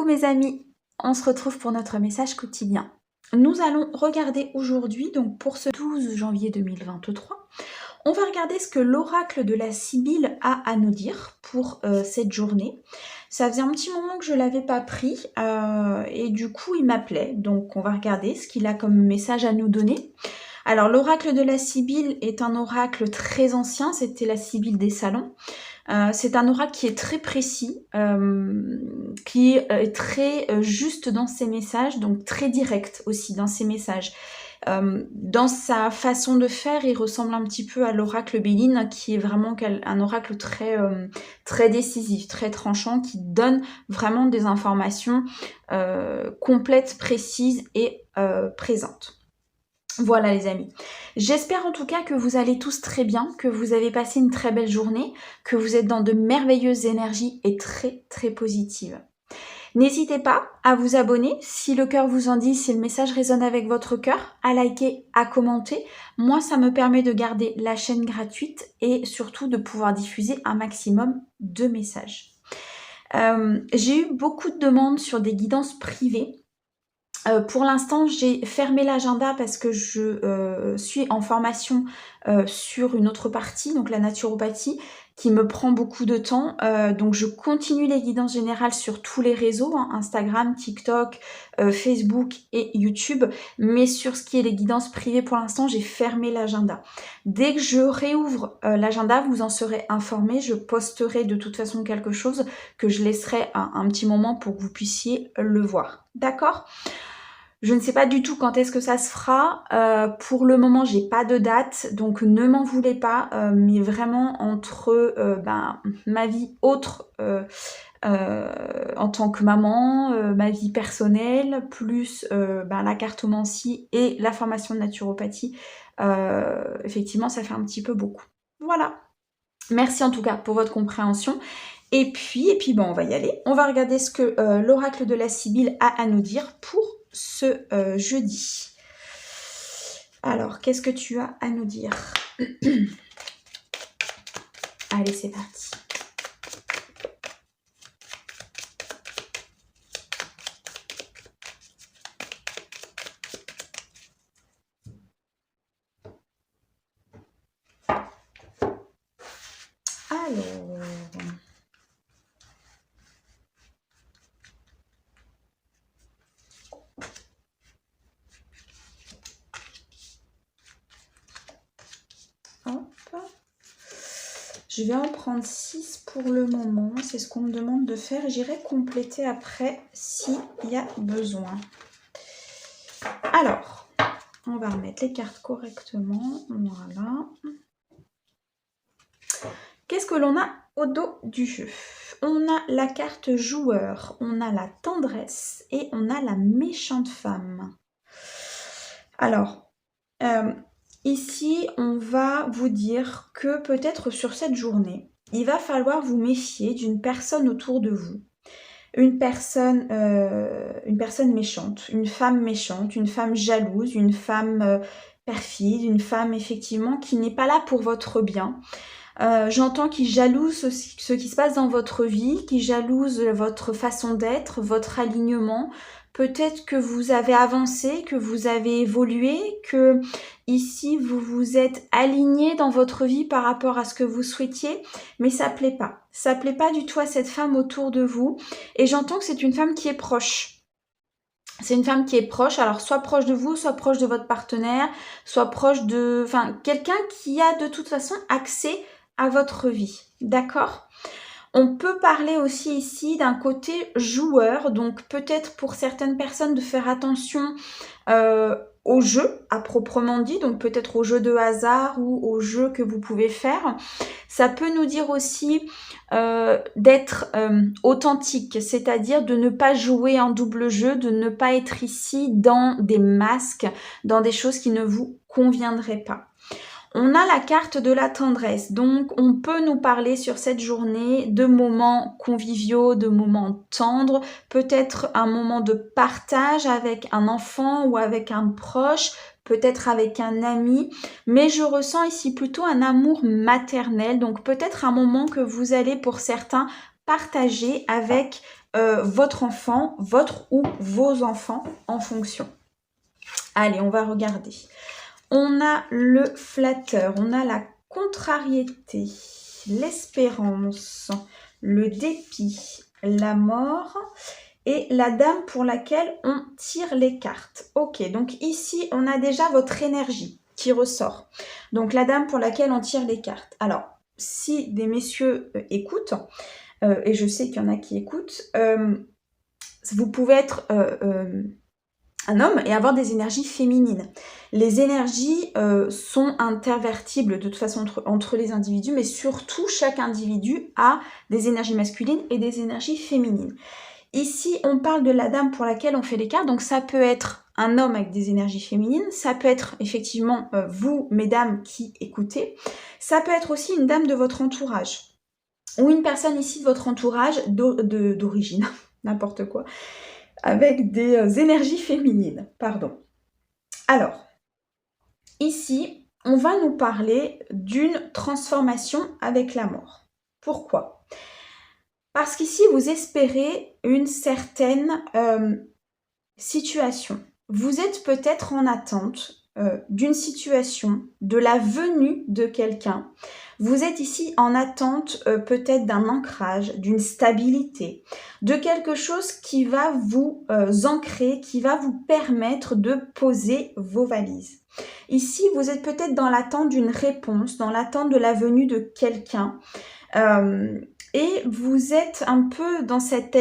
mes amis, on se retrouve pour notre message quotidien. Nous allons regarder aujourd'hui, donc pour ce 12 janvier 2023, on va regarder ce que l'oracle de la Sibylle a à nous dire pour cette journée. Ça faisait un petit moment que je ne l'avais pas pris et du coup il m'appelait, donc on va regarder ce qu'il a comme message à nous donner. Alors l'oracle de la Sibylle est un oracle très ancien, c'était la Sibylle des salons. C'est un oracle qui est très précis, qui est très juste dans ses messages, donc très direct aussi dans ses messages. Dans sa façon de faire, il ressemble un petit peu à l'oracle Béline, qui est vraiment un oracle très décisif, très tranchant, qui donne vraiment des informations complètes, précises et présentes. Voilà les amis, j'espère en tout cas que vous allez tous très bien, que vous avez passé une très belle journée, que vous êtes dans de merveilleuses énergies et très très positives. N'hésitez pas à vous abonner si le cœur vous en dit, si le message résonne avec votre cœur, à liker, à commenter. Moi, ça me permet de garder la chaîne gratuite et surtout de pouvoir diffuser un maximum de messages. J'ai eu beaucoup de demandes sur des guidances privées. Pour l'instant, j'ai fermé l'agenda parce que je suis en formation sur une autre partie, donc la naturopathie, qui me prend beaucoup de temps. Donc je continue les guidances générales sur tous les réseaux, hein, Instagram, TikTok, Facebook et YouTube. Mais sur ce qui est les guidances privées, pour l'instant, j'ai fermé l'agenda. Dès que je réouvre l'agenda, vous en serez informés. Je posterai de toute façon quelque chose que je laisserai un petit moment pour que vous puissiez le voir. D'accord ? Je ne sais pas du tout quand est-ce que ça se fera. Pour le moment, j'ai pas de date, donc ne m'en voulez pas. Mais vraiment entre ma vie autre en tant que maman, ma vie personnelle, plus la cartomancie et la formation de naturopathie, effectivement, ça fait un petit peu beaucoup. Voilà. Merci en tout cas pour votre compréhension. Et puis on va y aller. On va regarder ce que l'oracle de la Sibylle a à nous dire pour ce jeudi. Alors, qu'est-ce que tu as à nous dire? Allez, c'est parti. Alors... Je vais en prendre 6 pour le moment, c'est ce qu'on me demande de faire. J'irai compléter après s'il y a besoin. Alors, on va remettre les cartes correctement. Voilà. Qu'est-ce que l'on a au dos du jeu? On a la carte joueur, on a la tendresse et on a la méchante femme. Alors, ici, on va vous dire que peut-être sur cette journée, il va falloir vous méfier d'une personne autour de vous. Une personne méchante, une femme jalouse, une femme perfide, une femme effectivement qui n'est pas là pour votre bien. J'entends qui jalouse ce qui se passe dans votre vie, qui jalouse votre façon d'être, votre alignement. Peut-être que vous avez avancé, que vous avez évolué, que ici vous vous êtes aligné dans votre vie par rapport à ce que vous souhaitiez, mais ça plaît pas. Ça plaît pas du tout à cette femme autour de vous. Et j'entends que c'est une femme qui est proche. C'est une femme qui est proche, alors soit proche de vous, soit proche de votre partenaire, soit proche de... Enfin, quelqu'un qui a de toute façon accès à votre vie. D'accord ? On peut parler aussi ici d'un côté joueur, donc peut-être pour certaines personnes de faire attention au jeu à proprement dit, donc peut-être au jeu de hasard ou au jeu que vous pouvez faire. Ça peut nous dire aussi d'être authentique, c'est-à-dire de ne pas jouer en double jeu, de ne pas être ici dans des masques, dans des choses qui ne vous conviendraient pas. On a la carte de la tendresse, donc on peut nous parler sur cette journée de moments conviviaux, de moments tendres, peut-être un moment de partage avec un enfant ou avec un proche, peut-être avec un ami, mais je ressens ici plutôt un amour maternel, donc peut-être un moment que vous allez pour certains partager avec votre enfant, votre ou vos enfants en fonction. Allez, on va regarder. On a le flatteur, on a la contrariété, l'espérance, le dépit, la mort et la dame pour laquelle on tire les cartes. Ok, donc ici, on a déjà votre énergie qui ressort. Donc la dame pour laquelle on tire les cartes. Alors, si des messieurs écoutent, et je sais qu'il y en a qui écoutent, vous pouvez être un homme et avoir des énergies féminines. Les énergies sont intervertibles de toute façon entre les individus, mais surtout chaque individu a des énergies masculines et des énergies féminines. Ici, on parle de la dame pour laquelle on fait les cartes, donc ça peut être un homme avec des énergies féminines, ça peut être effectivement vous, mesdames, qui écoutez, ça peut être aussi une dame de votre entourage, ou une personne ici de votre entourage d'origine, n'importe quoi, avec des énergies féminines, pardon. Alors, ici, on va nous parler d'une transformation avec la mort. Pourquoi ? Parce qu'ici, vous espérez une certaine situation. Vous êtes peut-être en attente d'une situation, de la venue de quelqu'un. Vous êtes ici en attente peut-être d'un ancrage, d'une stabilité, de quelque chose qui va vous ancrer, qui va vous permettre de poser vos valises. Ici, vous êtes peut-être dans l'attente d'une réponse, dans l'attente de la venue de quelqu'un. Et vous êtes un peu dans cet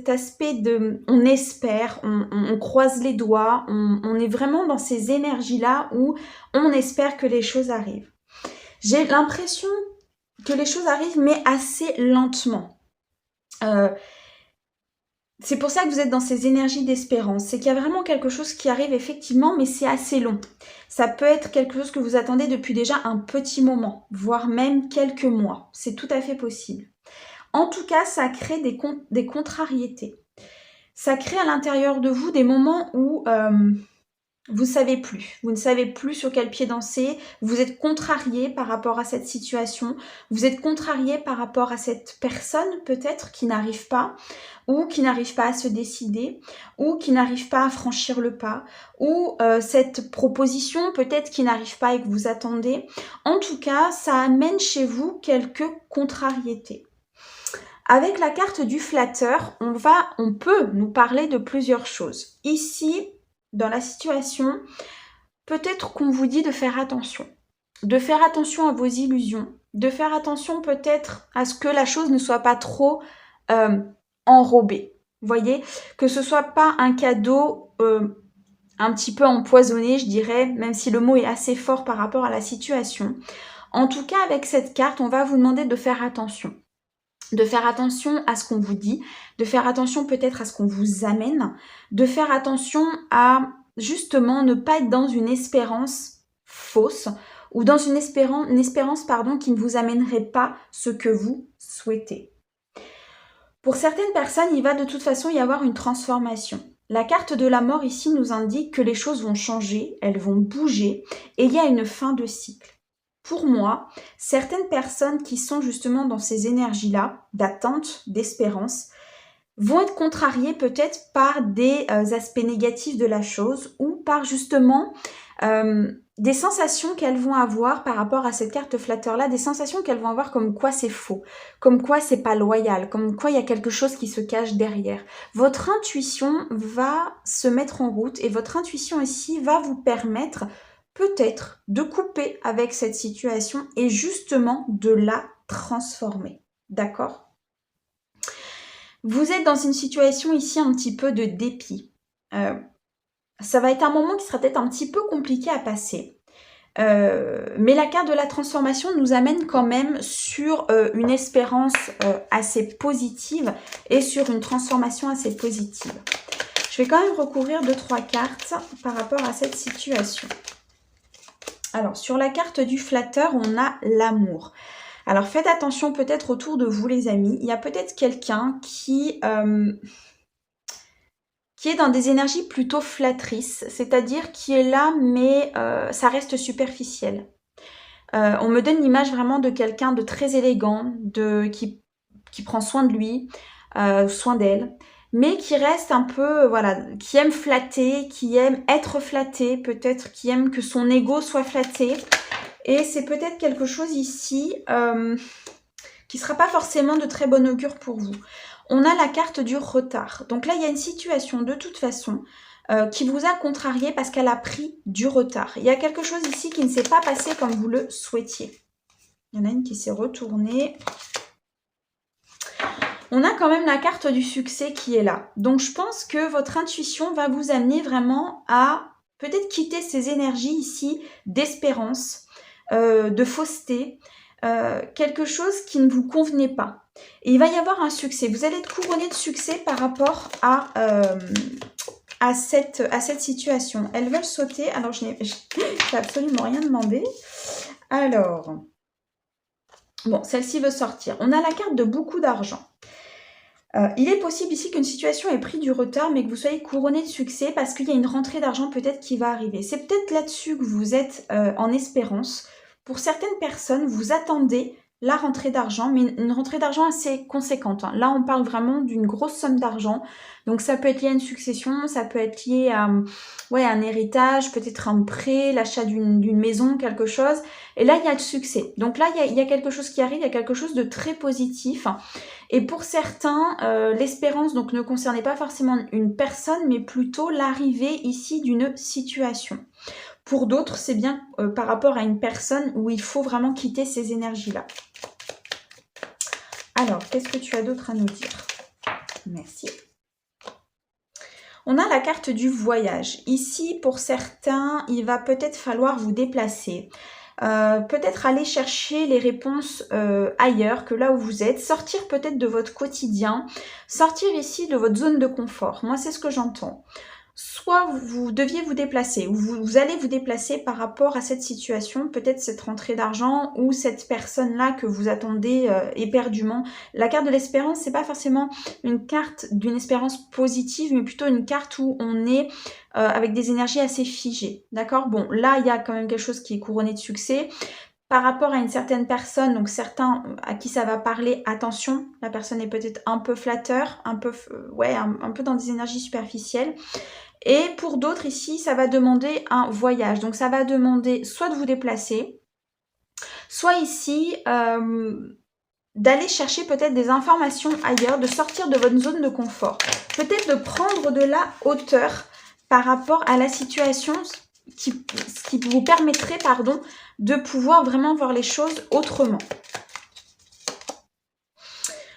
aspect de... On espère, on croise les doigts, on est vraiment dans ces énergies-là où on espère que les choses arrivent. J'ai l'impression que les choses arrivent, mais assez lentement. C'est pour ça que vous êtes dans ces énergies d'espérance. C'est qu'il y a vraiment quelque chose qui arrive effectivement, mais c'est assez long. Ça peut être quelque chose que vous attendez depuis déjà un petit moment, voire même quelques mois. C'est tout à fait possible. En tout cas, ça crée des contrariétés. Ça crée à l'intérieur de vous des moments où vous savez plus. Vous ne savez plus sur quel pied danser. Vous êtes contrarié par rapport à cette situation. Vous êtes contrarié par rapport à cette personne peut-être qui n'arrive pas, ou qui n'arrive pas à se décider, ou qui n'arrive pas à franchir le pas, ou cette proposition peut-être qui n'arrive pas et que vous attendez. En tout cas, ça amène chez vous quelques contrariétés. Avec la carte du flatteur, on peut nous parler de plusieurs choses. Ici, dans la situation, peut-être qu'on vous dit de faire attention à vos illusions, de faire attention peut-être à ce que la chose ne soit pas trop enrobée. Vous voyez, que ce soit pas un cadeau un petit peu empoisonné, je dirais, même si le mot est assez fort par rapport à la situation. En tout cas, avec cette carte, on va vous demander de faire attention. De faire attention à ce qu'on vous dit, de faire attention peut-être à ce qu'on vous amène, de faire attention à justement ne pas être dans une espérance fausse ou dans une espérance qui ne vous amènerait pas ce que vous souhaitez. Pour certaines personnes, il va de toute façon y avoir une transformation. La carte de la mort ici nous indique que les choses vont changer, elles vont bouger et il y a une fin de cycle. Pour moi, certaines personnes qui sont justement dans ces énergies-là, d'attente, d'espérance, vont être contrariées peut-être par des aspects négatifs de la chose ou par justement des sensations qu'elles vont avoir par rapport à cette carte flatteur-là, des sensations qu'elles vont avoir comme quoi c'est faux, comme quoi c'est pas loyal, comme quoi il y a quelque chose qui se cache derrière. Votre intuition va se mettre en route et votre intuition ici va vous permettre peut-être de couper avec cette situation et justement de la transformer. D'accord ? Vous êtes dans une situation ici un petit peu de dépit. Ça va être un moment qui sera peut-être un petit peu compliqué à passer. Mais la carte de la transformation nous amène quand même sur une espérance assez positive et sur une transformation assez positive. Je vais quand même recouvrir 2-3 cartes par rapport à cette situation. Alors, sur la carte du flatteur, on a l'amour. Alors, faites attention peut-être autour de vous, les amis. Il y a peut-être quelqu'un qui est dans des énergies plutôt flattrices, c'est-à-dire qui est là, mais ça reste superficiel. On me donne l'image vraiment de quelqu'un de très élégant, qui prend soin de lui, soin d'elle, mais qui reste un peu, voilà, qui aime flatter, qui aime être flatté, peut-être qui aime que son ego soit flatté. Et c'est peut-être quelque chose ici qui ne sera pas forcément de très bon augure pour vous. On a la carte du retard. Donc là, il y a une situation de toute façon qui vous a contrarié parce qu'elle a pris du retard. Il y a quelque chose ici qui ne s'est pas passé comme vous le souhaitiez. Il y en a une qui s'est retournée. On a quand même la carte du succès qui est là. Donc je pense que votre intuition va vous amener vraiment à peut-être quitter ces énergies ici d'espérance, de fausseté, quelque chose qui ne vous convenait pas. Et il va y avoir un succès. Vous allez être couronné de succès par rapport à cette situation. Elles veulent sauter. Alors, je n'ai absolument rien demandé. Alors, bon, celle-ci veut sortir. On a la carte de beaucoup d'argent. Il est possible ici qu'une situation ait pris du retard, mais que vous soyez couronné de succès parce qu'il y a une rentrée d'argent peut-être qui va arriver. C'est peut-être là-dessus que vous êtes en espérance. Pour certaines personnes, vous attendez la rentrée d'argent, mais une rentrée d'argent assez conséquente. Hein. Là, on parle vraiment d'une grosse somme d'argent. Donc, ça peut être lié à une succession, ça peut être lié à un héritage, peut-être un prêt, l'achat d'une maison, quelque chose. Et là, il y a le succès. Donc là, il y a quelque chose qui arrive, il y a quelque chose de très positif. Et pour certains, l'espérance donc ne concernait pas forcément une personne, mais plutôt l'arrivée ici d'une situation. Pour d'autres, c'est bien par rapport à une personne où il faut vraiment quitter ces énergies-là. Alors, qu'est-ce que tu as d'autre à nous dire? Merci. On a la carte du voyage. Ici, pour certains, il va peut-être falloir vous déplacer. Peut-être aller chercher les réponses ailleurs que là où vous êtes, sortir peut-être de votre quotidien, sortir ici de votre zone de confort. Moi, c'est ce que j'entends. Soit vous deviez vous déplacer, ou vous allez vous déplacer par rapport à cette situation, peut-être cette rentrée d'argent ou cette personne-là que vous attendez éperdument. La carte de l'espérance, c'est pas forcément une carte d'une espérance positive, mais plutôt une carte où on est avec des énergies assez figées. D'accord? Bon, là, il y a quand même quelque chose qui est couronné de succès. Par rapport à une certaine personne, donc certains à qui ça va parler, attention, la personne est peut-être un peu flatteur, un peu, un peu dans des énergies superficielles. Et pour d'autres ici, ça va demander un voyage. Donc ça va demander soit de vous déplacer, soit ici d'aller chercher peut-être des informations ailleurs, de sortir de votre zone de confort. Peut-être de prendre de la hauteur par rapport à la situation qui vous permettrait, de pouvoir vraiment voir les choses autrement.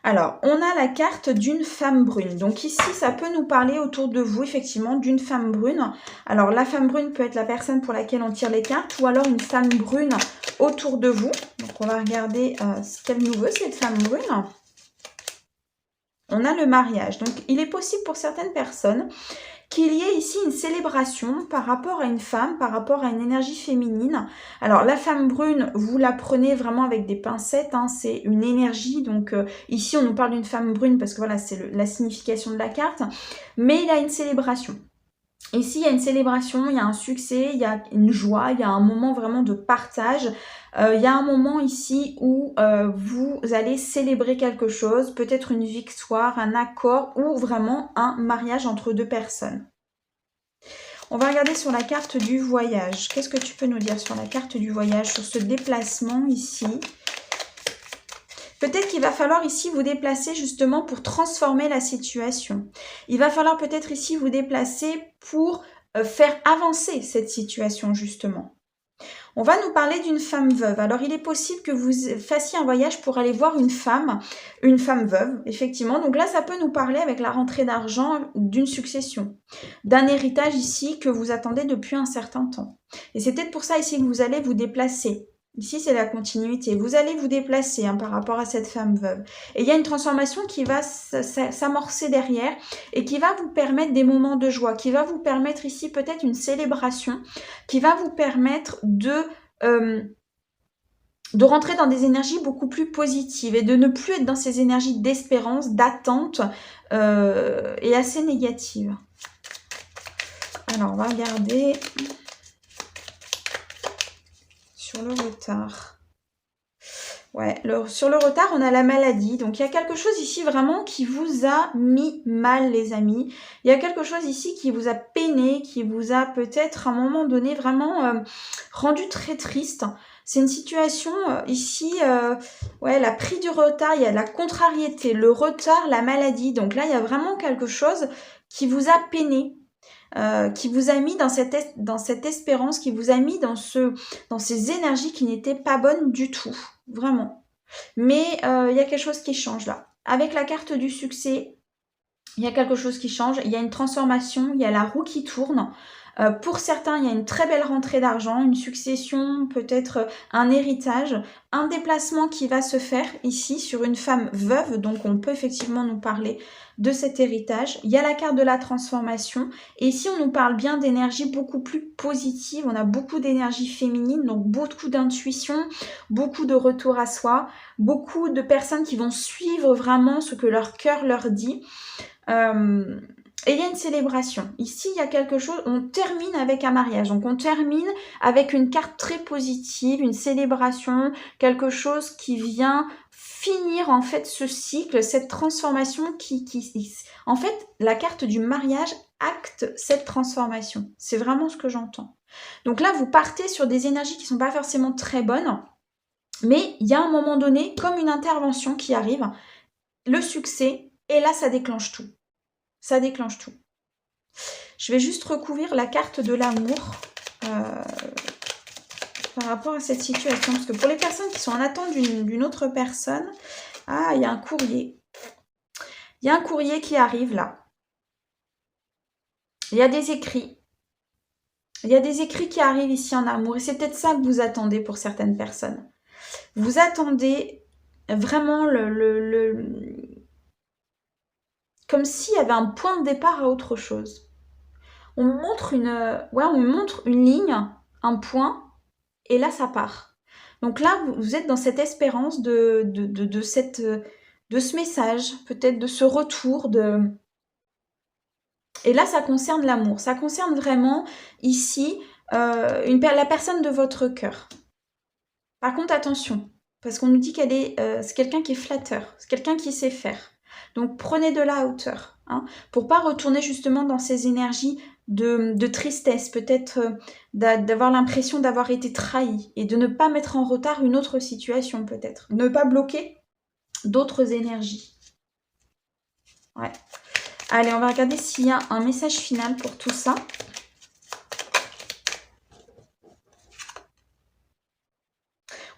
Alors, on a la carte d'une femme brune. Donc ici, ça peut nous parler autour de vous, effectivement, d'une femme brune. Alors, la femme brune peut être la personne pour laquelle on tire les cartes ou alors une femme brune autour de vous. Donc, on va regarder ce qu'elle nous veut, cette femme brune. On a le mariage. Donc, il est possible pour certaines personnes qu'il y ait ici une célébration par rapport à une femme, par rapport à une énergie féminine. Alors, la femme brune, vous la prenez vraiment avec des pincettes, hein, c'est une énergie. Donc, ici, on nous parle d'une femme brune parce que voilà, c'est la signification de la carte. Mais il y a une célébration. Ici, il y a une célébration, il y a un succès, il y a une joie, il y a un moment vraiment de partage. Il y a un moment ici où vous allez célébrer quelque chose, peut-être une victoire, un accord ou vraiment un mariage entre deux personnes. On va regarder sur la carte du voyage. Qu'est-ce que tu peux nous dire sur la carte du voyage, sur ce déplacement ici? Peut-être qu'il va falloir ici vous déplacer justement pour transformer la situation. Il va falloir peut-être ici vous déplacer pour faire avancer cette situation justement. On va nous parler d'une femme veuve. Alors, il est possible que vous fassiez un voyage pour aller voir une femme veuve, effectivement. Donc là, ça peut nous parler avec la rentrée d'argent d'une succession, d'un héritage ici que vous attendez depuis un certain temps. Et c'est peut-être pour ça ici que vous allez vous déplacer. Ici, c'est la continuité. Vous allez vous déplacer par rapport à cette femme veuve. Et il y a une transformation qui va s'amorcer derrière et qui va vous permettre des moments de joie, qui va vous permettre ici peut-être une célébration, qui va vous permettre de rentrer dans des énergies beaucoup plus positives et de ne plus être dans ces énergies d'espérance, d'attente et assez négatives. Alors, on va regarder sur le retard. Ouais, sur le retard, on a la maladie. Donc, il y a quelque chose ici vraiment qui vous a mis mal, les amis. Il y a quelque chose ici qui vous a peiné, qui vous a peut-être à un moment donné vraiment rendu très triste. C'est une situation ici, ouais, elle a pris du retard, il y a la contrariété, le retard, la maladie. Donc là, il y a vraiment quelque chose qui vous a peiné. Qui vous a mis dans cette espérance, qui vous a mis dans ces énergies qui n'étaient pas bonnes du tout, vraiment. Mais il y a quelque chose qui change là. Avec la carte du succès, il y a quelque chose qui change, il y a une transformation, il y a la roue qui tourne. Pour certains, il y a une très belle rentrée d'argent, une succession, peut-être un héritage, un déplacement qui va se faire ici sur une femme veuve, donc on peut effectivement nous parler de cet héritage. Il y a la carte de la transformation, et ici on nous parle bien d'énergie beaucoup plus positive, on a beaucoup d'énergie féminine, donc beaucoup d'intuition, beaucoup de retour à soi, beaucoup de personnes qui vont suivre vraiment ce que leur cœur leur dit. Et il y a une célébration. Ici, il y a quelque chose, on termine avec un mariage. Donc, on termine avec une carte très positive, une célébration, quelque chose qui vient finir, en fait, ce cycle, cette transformation En fait, la carte du mariage acte cette transformation. C'est vraiment ce que j'entends. Donc là, vous partez sur des énergies qui ne sont pas forcément très bonnes, mais il y a un moment donné, comme une intervention qui arrive, le succès, et là, ça déclenche tout. Ça déclenche tout. Je vais juste recouvrir la carte de l'amour par rapport à cette situation. Parce que pour les personnes qui sont en attente d'une autre personne, il y a un courrier. Il y a un courrier qui arrive là. Il y a des écrits. Il y a des écrits qui arrivent ici en amour. Et c'est peut-être ça que vous attendez pour certaines personnes. Vous attendez vraiment comme s'il y avait un point de départ à autre chose. On montre une ligne, un point, et là, ça part. Donc là, vous êtes dans cette espérance de ce message, peut-être de ce retour. Et là, ça concerne l'amour. Ça concerne vraiment, ici, la personne de votre cœur. Par contre, attention, parce qu'on nous dit c'est quelqu'un qui est flatteur, c'est quelqu'un qui sait faire. Donc, prenez de la hauteur, pour pas retourner justement dans ces énergies de tristesse, peut-être d'avoir l'impression d'avoir été trahi et de ne pas mettre en retard une autre situation, peut-être. Ne pas bloquer d'autres énergies. Ouais. Allez, on va regarder s'il y a un message final pour tout ça.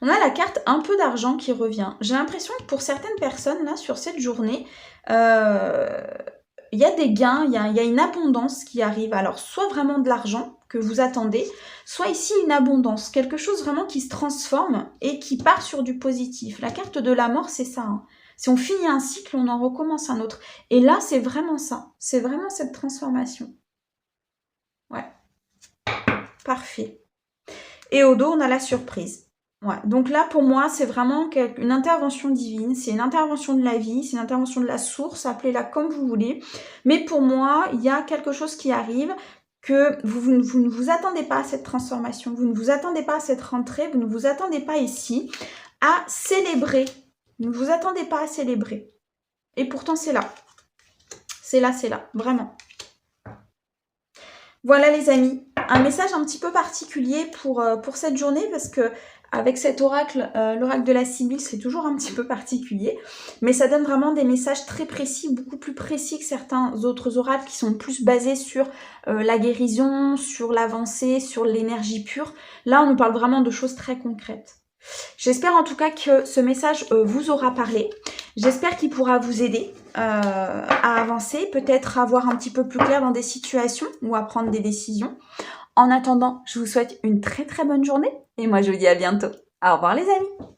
On a la carte un peu d'argent qui revient. J'ai l'impression que pour certaines personnes, là, sur cette journée, il y a des gains, il y a une abondance qui arrive. Alors, soit vraiment de l'argent que vous attendez, soit ici une abondance, quelque chose vraiment qui se transforme et qui part sur du positif. La carte de la mort, c'est ça. Si on finit un cycle, on en recommence un autre. Et là, c'est vraiment ça. C'est vraiment cette transformation. Ouais. Parfait. Et au dos, on a la surprise. Ouais. Donc là, pour moi, c'est vraiment une intervention divine, c'est une intervention de la vie, c'est une intervention de la source, appelez-la comme vous voulez. Mais pour moi, il y a quelque chose qui arrive, que vous ne vous attendez pas à cette transformation, vous ne vous attendez pas à cette rentrée, vous ne vous attendez pas ici à célébrer. Vous ne vous attendez pas à célébrer. Et pourtant, c'est là. C'est là, vraiment. Voilà les amis, un message un petit peu particulier pour cette journée parce que avec cet oracle, l'oracle de la Sibylle, c'est toujours un petit peu particulier, mais ça donne vraiment des messages très précis, beaucoup plus précis que certains autres oracles qui sont plus basés sur la guérison, sur l'avancée, sur l'énergie pure. Là, on nous parle vraiment de choses très concrètes. J'espère en tout cas que ce message vous aura parlé. J'espère qu'il pourra vous aider à avancer, peut-être à voir un petit peu plus clair dans des situations ou à prendre des décisions. En attendant, je vous souhaite une très très bonne journée et moi je vous dis à bientôt. Au revoir les amis.